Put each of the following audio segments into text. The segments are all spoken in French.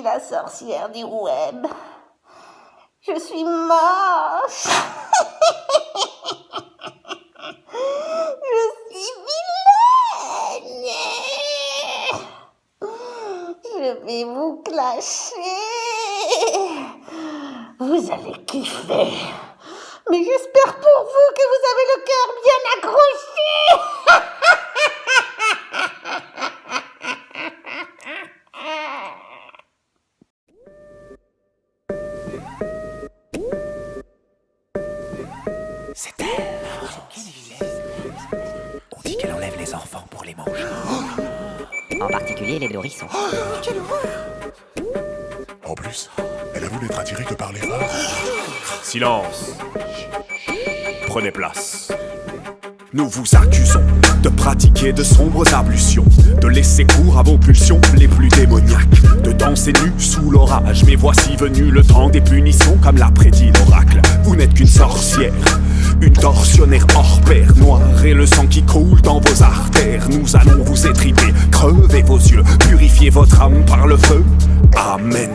suis la sorcière du web. Je suis moche. Je suis vilaine. Je vais vous clasher. Vous allez kiffer. Mais j'espère pour vous que vous avez le cœur bien accroché. C'est elle. On dit qu'elle enlève les enfants pour les manger. En particulier les nourrissons. En plus, elle avoue n'être attirée que par les femmes. Silence. Prenez place. Nous vous accusons de pratiquer de sombres ablutions, de laisser cours à vos pulsions les plus démoniaques, de danser nus sous l'orage. Mais voici venu le temps des punitions, comme l'a prédit l'oracle. Vous n'êtes qu'une sorcière, une tortionnaire hors pair, noir et le sang qui coule dans vos artères. Nous allons vous étriper, crever vos yeux, purifier votre âme par le feu. Amen.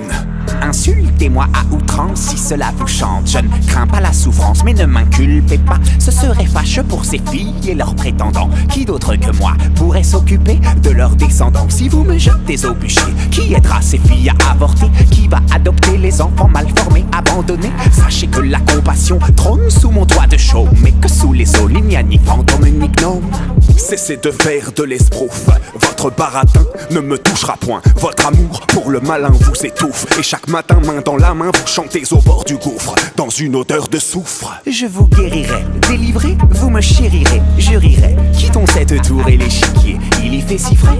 Insultez-moi à outrance si cela vous chante. Je ne crains pas la souffrance, mais ne m'inculpez pas. Ce serait fâcheux pour ces filles et leurs prétendants. Qui d'autre que moi pourrait s'occuper de leurs descendants? Si vous me jetez au bûcher, qui aidera ces filles à avorter? Qui va adopter les enfants mal formés, abandonnés? Sachez que la compassion trône sous mon doigt de chaume, mais que sous les eaux, il n'y a ni fantôme ni gnome. Cessez de faire de l'esbrouf. Votre baratin ne me touchera point. Votre amour pour le malin vous étouffe. Et chaque matin, main dans la main, vous chantez au bord du gouffre, dans une odeur de soufre. Je vous guérirai, délivré, vous me chérirez. Je rirai, quittons cette tour et l'échiquier. Il y fait si frais.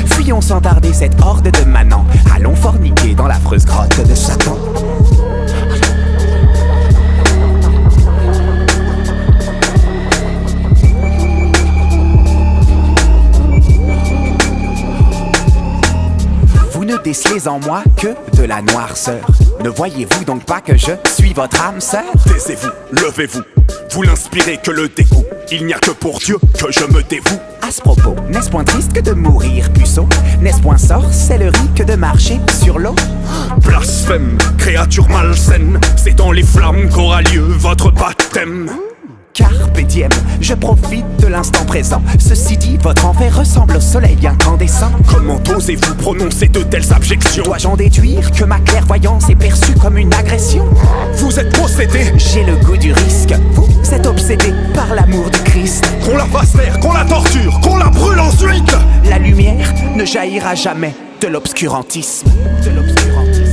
Fuyons sans tarder cette horde de manants. Allons forniquer dans l'affreuse grotte de Satan. Vous ne décelez en moi que de la noirceur. Ne voyez-vous donc pas que je suis votre âme sœur? Taisez-vous, levez-vous, vous l'inspirez que le dégoût. Il n'y a que pour Dieu que je me dévoue. À ce propos, n'est-ce point triste que de mourir, puceau? N'est-ce point sorcellerie que de marcher sur l'eau? Blasphème, créature malsaine, c'est dans les flammes qu'aura lieu votre baptême. Carpe diem, je profite de l'instant présent. Ceci dit, votre enfer ressemble au soleil incandescent. Comment osez-vous prononcer de telles abjections? Dois-je en déduire que ma clairvoyance est perçue comme une agression? Vous êtes possédé. J'ai le goût du risque. Vous êtes obsédé par l'amour du Christ. Qu'on la fasse taire, qu'on la torture, qu'on la brûle ensuite. La lumière ne jaillira jamais de l'obscurantisme. De l'obscurantisme.